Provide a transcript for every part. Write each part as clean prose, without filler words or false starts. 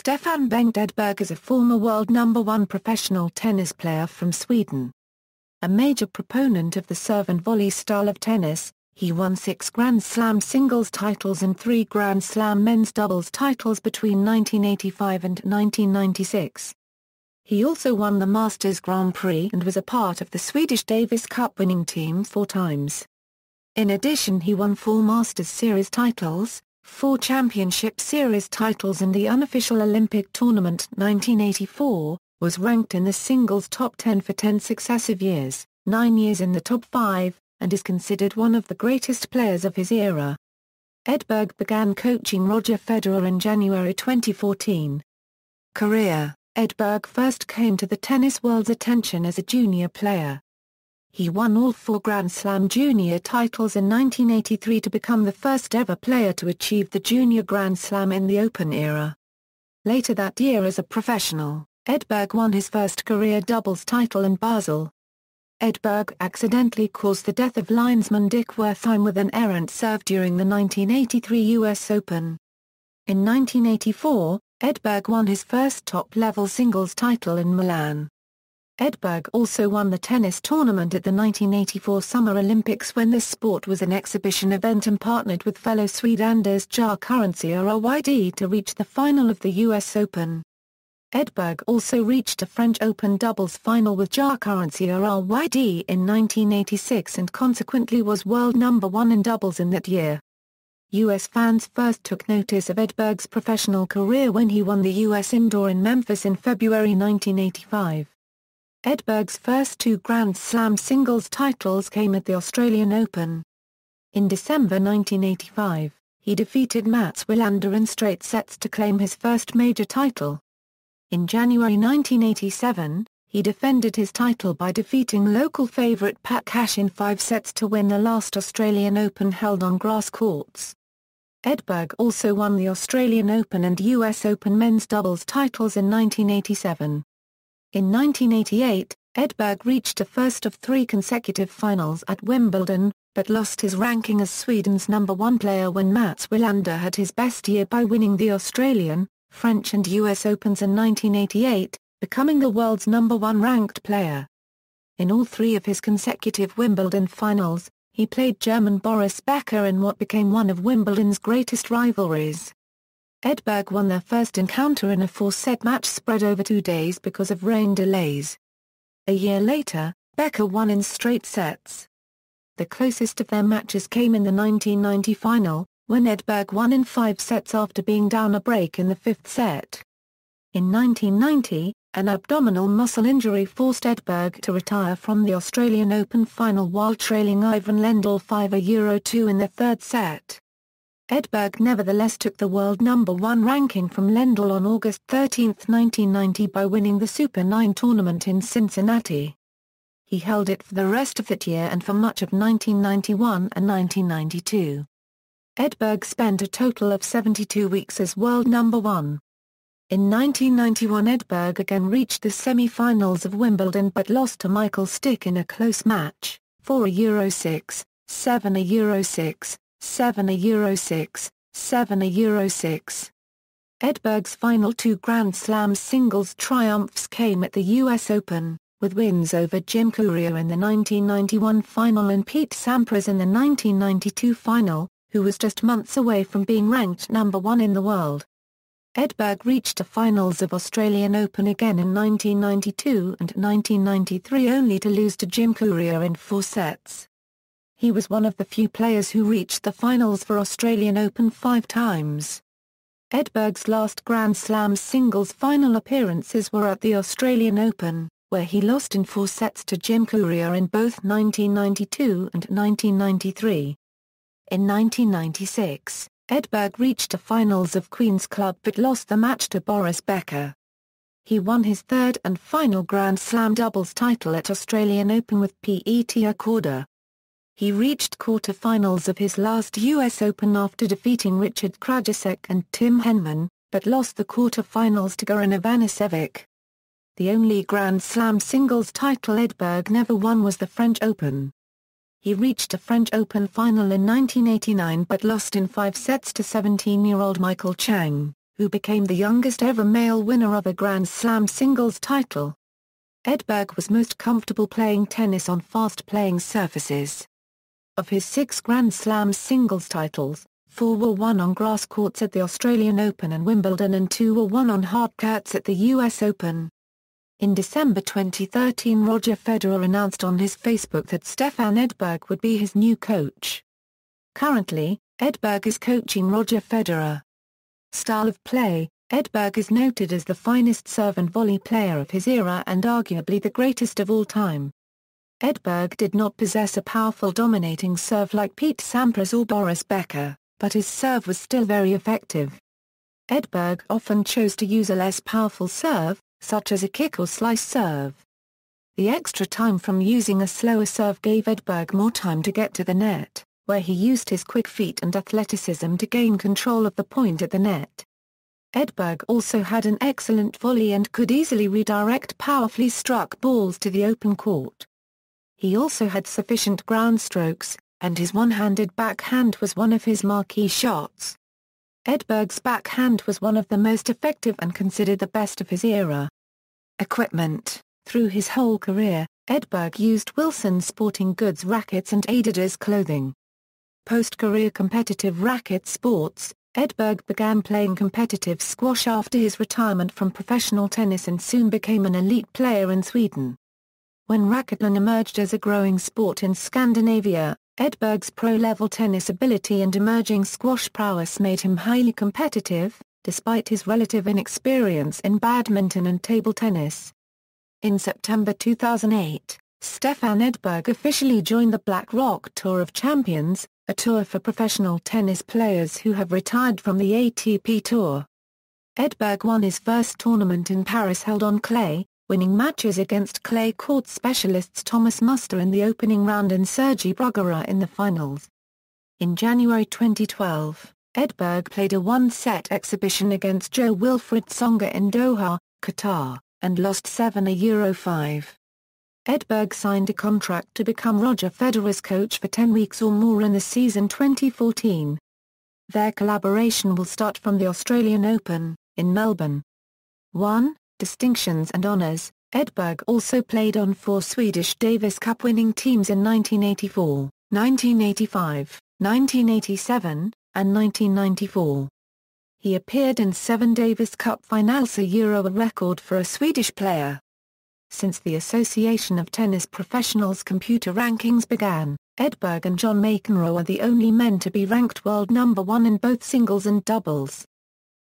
Stefan Bengt Edberg is a former world #1 professional tennis player from Sweden. A major proponent of the serve-and-volley style of tennis, he won 6 Grand Slam singles titles and 3 Grand Slam men's doubles titles between 1985 and 1996. He also won the Masters Grand Prix and was a part of the Swedish Davis Cup-winning-team 4 times. In addition, he won 4 Masters Series titles, 4 Championship Series titles and the unofficial Olympic tournament 1984, was ranked in the singles top 10 for 10 successive years, 9 years in the top 5, and is considered one of the greatest players of his era. Edberg began coaching Roger Federer in January 2014. Career: Edberg first came to the tennis world's attention as a junior player. He won all 4 Grand Slam junior titles in 1983 to become the first ever player to achieve the junior Grand Slam in the Open era. Later that year as a professional, Edberg won his first career doubles title in Basel. Edberg accidentally caused the death of linesman Dick Wertheim with an errant serve during the 1983 US Open. In 1984, Edberg won his first top-level singles title in Milan. Edberg also won the tennis tournament at the 1984 Summer Olympics when this sport was an exhibition event and partnered with fellow Swede Anders ́'d.๊bɛrj to reach the final of the US Open. Edberg also reached a French Open doubles final with ́'d in 1986 and consequently was world #1 in doubles in that year. US fans first took notice of Edberg's professional career when he won the US Indoor in Memphis in February 1985. Edberg's first 2 Grand Slam singles titles came at the Australian Open. In December 1985, he defeated Mats Wilander in straight sets to claim his first major title. In January 1987, he defended his title by defeating local favourite Pat Cash in 5 sets to win the last Australian Open held on grass courts. Edberg also won the Australian Open and US Open men's doubles titles in 1987. In 1988, Edberg reached a first of 3 consecutive finals at Wimbledon, but lost his ranking as Sweden's #1 player when Mats Wilander had his best year by winning the Australian, French and US Opens in 1988, becoming the world's #1 ranked player. In all 3 of his consecutive Wimbledon finals, he played German Boris Becker in what became one of Wimbledon's greatest rivalries. Edberg won their first encounter in a 4-set match spread over 2 days because of rain delays. A year later, Becker won in straight sets. The closest of their matches came in the 1990 final, when Edberg won in 5 sets after being down a break in the 5th set. In 1990, an abdominal muscle injury forced Edberg to retire from the Australian Open final while trailing Ivan Lendl 5-2 in the 3rd set. Edberg nevertheless took the world #1 ranking from Lendl on August 13, 1990 by winning the Super 9 tournament in Cincinnati. He held it for the rest of that year and for much of 1991 and 1992. Edberg spent a total of 72 weeks as world #1. In 1991 Edberg again reached the semi-finals of Wimbledon but lost to Michael Stick in a close match, 4-6, 7-6, 7-6, 7-6. Edberg's final 2 Grand Slam singles triumphs came at the US Open, with wins over Jim Courier in the 1991 final and Pete Sampras in the 1992 final, who was just months away from being ranked #1 in the world. Edberg reached the finals of Australian Open again in 1992 and 1993 only to lose to Jim Courier in 4 sets. He was one of the few players who reached the finals for Australian Open 5 times. Edberg's last Grand Slam singles final appearances were at the Australian Open, where he lost in 4 sets to Jim Courier in both 1992 and 1993. In 1996, Edberg reached the finals of Queen's Club but lost the match to Boris Becker. He won his 3rd and final Grand Slam doubles title at Australian Open with Petr Korda. He reached quarter-finals of his last US Open after defeating Richard Krajicek and Tim Henman, but lost the quarter-finals to Goran Ivanisevic. The only Grand Slam singles title Edberg never won was the French Open. He reached a French Open final in 1989 but lost in 5 sets to 17-year-old Michael Chang, who became the youngest ever male winner of a Grand Slam singles title. Edberg was most comfortable playing tennis on fast-playing surfaces. Of his 6 Grand Slam singles titles, 4 were won on grass courts at the Australian Open and Wimbledon and 2 were won on hard courts at the US Open. In December 2013, Roger Federer announced on his Facebook that Stefan Edberg would be his new coach. Currently, Edberg is coaching Roger Federer. Style of play: Edberg is noted as the finest serve-and-volley player of his era and arguably the greatest of all time. Edberg did not possess a powerful dominating serve like Pete Sampras or Boris Becker, but his serve was still very effective. Edberg often chose to use a less powerful serve, such as a kick or slice serve. The extra time from using a slower serve gave Edberg more time to get to the net, where he used his quick feet and athleticism to gain control of the point at the net. Edberg also had an excellent volley and could easily redirect powerfully struck balls to the open court. He also had sufficient ground strokes, and his one-handed backhand was one of his marquee shots. Edberg's backhand was one of the most effective and considered the best of his era. Equipment: through his whole career, Edberg used Wilson Sporting Goods rackets and Adidas clothing. Post-career competitive racket sports: Edberg began playing competitive squash after his retirement from professional tennis and soon became an elite player in Sweden. When racquetball emerged as a growing sport in Scandinavia, Edberg's pro-level tennis ability and emerging squash prowess made him highly competitive, despite his relative inexperience in badminton and table tennis. In September 2008, Stefan Edberg officially joined the Black Rock Tour of Champions, a tour for professional tennis players who have retired from the ATP Tour. Edberg won his first tournament in Paris held on clay, winning matches against clay court specialists Thomas Muster in the opening round and Sergei Bruguera in the finals. In January 2012, Edberg played a one-set exhibition against Jo-Wilfried Tsonga in Doha, Qatar, and lost 7-5. Edberg signed a contract to become Roger Federer's coach for 10 weeks or more in the season 2014. Their collaboration will start from the Australian Open, in Melbourne. 1. Distinctions and honours: Edberg also played on 4 Swedish Davis Cup-winning teams in 1984, 1985, 1987, and 1994. He appeared in 7 Davis Cup finals, a record for a Swedish player. Since the Association of Tennis Professionals computer rankings began, Edberg and John McEnroe are the only men to be ranked world number 1 in both singles and doubles.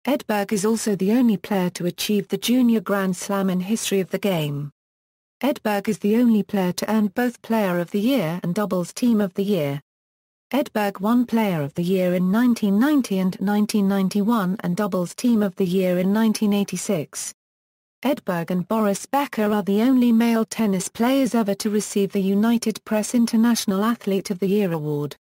Edberg is also the only player to achieve the Junior Grand Slam in history of the game. Edberg is the only player to earn both Player of the Year and Doubles Team of the Year. Edberg won Player of the Year in 1990 and 1991 and Doubles Team of the Year in 1986. Edberg and Boris Becker are the only male tennis players ever to receive the United Press International Athlete of the Year award.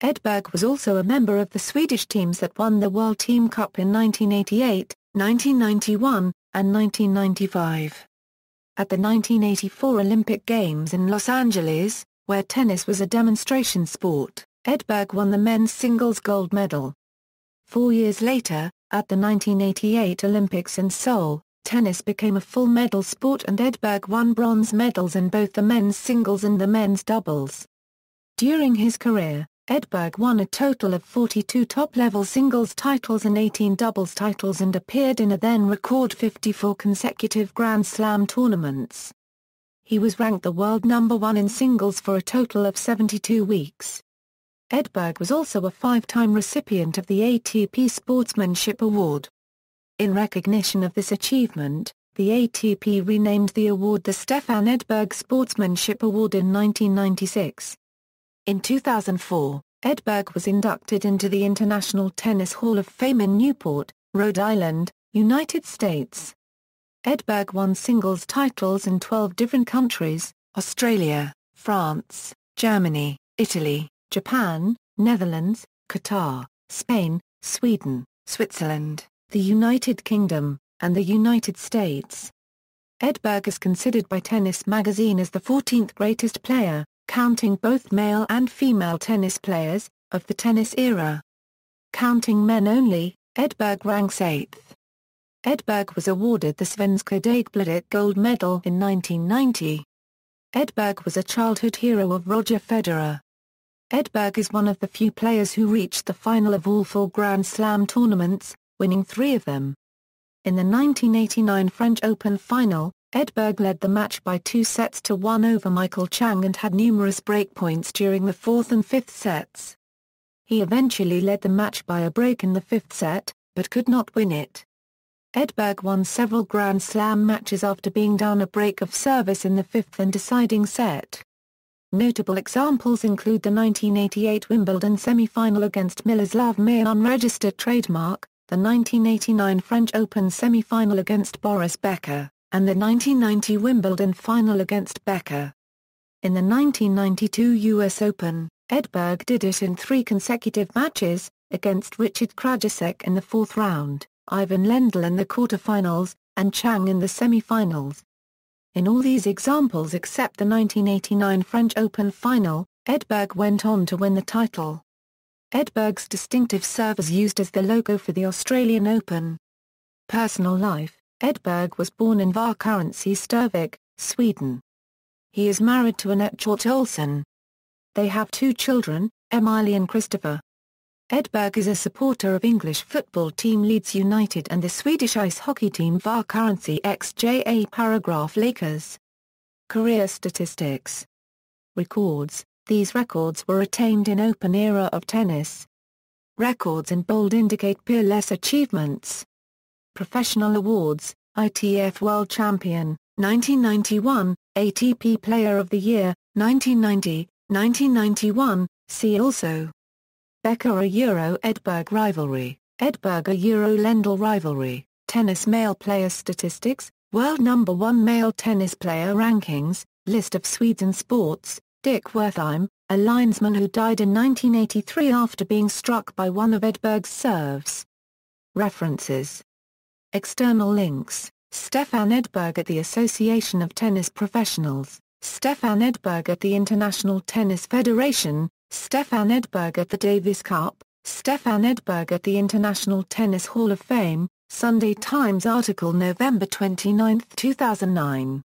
Edberg was also a member of the Swedish teams that won the World Team Cup in 1988, 1991, and 1995. At the 1984 Olympic Games in Los Angeles, where tennis was a demonstration sport, Edberg won the men's singles gold medal. 4 years later, at the 1988 Olympics in Seoul, tennis became a full medal sport and Edberg won bronze medals in both the men's singles and the men's doubles. During his career, Edberg won a total of 42 top-level singles titles and 18 doubles titles and appeared in a then-record 54 consecutive Grand Slam tournaments. He was ranked the world number 1 in singles for a total of 72 weeks. Edberg was also a 5-time recipient of the ATP Sportsmanship Award. In recognition of this achievement, the ATP renamed the award the Stefan Edberg Sportsmanship Award in 1996. In 2004, Edberg was inducted into the International Tennis Hall of Fame in Newport, Rhode Island, United States. Edberg won singles titles in 12 different countries: Australia, France, Germany, Italy, Japan, Netherlands, Qatar, Spain, Sweden, Switzerland, the United Kingdom, and the United States. Edberg is considered by Tennis Magazine as the 14th greatest player, counting both male and female tennis players, of the tennis era. Counting men only, Edberg ranks 8th. Edberg was awarded the Svenska Dagbladet Gold Medal in 1990. Edberg was a childhood hero of Roger Federer. Edberg is one of the few players who reached the final of all 4 Grand Slam tournaments, winning 3 of them. In the 1989 French Open final, Edberg led the match by 2-1 over Michael Chang and had numerous breakpoints during the 4th and 5th sets. He eventually led the match by a break in the 5th set, but could not win it. Edberg won several Grand Slam matches after being down a break of service in the 5th and deciding set. Notable examples include the 1988 Wimbledon semi-final against Miloslav May unregistered trademark, the 1989 French Open semi-final against Boris Becker, and the 1990 Wimbledon final against Becker. In the 1992 US Open, Edberg did it in 3 consecutive matches, against Richard Krajicek in the 4th round, Ivan Lendl in the quarterfinals, and Chang in the semi-finals. In all these examples except the 1989 French Open final, Edberg went on to win the title. Edberg's distinctive serve is used as the logo for the Australian Open. Personal life: Edberg was born in Varkaransi, Stuvik, Sweden. He is married to Annette Olsson. They have 2 children, Emily and Christopher. Edberg is a supporter of English football team Leeds United and the Swedish ice hockey team Varkaransi XJA Lakers. Career statistics. Records. These records were attained in Open era of tennis. Records in bold indicate peerless achievements. Professional awards: ITF World Champion, 1991, ATP Player of the Year, 1990, 1991, see also. Becker-Edberg rivalry, Edberg-Lendl rivalry, tennis male player statistics, world number 1 male tennis player rankings, list of Sweden sports, Dick Wertheim, a linesman who died in 1983 after being struck by one of Edberg's serves. References. External links: Stefan Edberg at the Association of Tennis Professionals, Stefan Edberg at the International Tennis Federation, Stefan Edberg at the Davis Cup, Stefan Edberg at the International Tennis Hall of Fame, Sunday Times article November 29, 2009.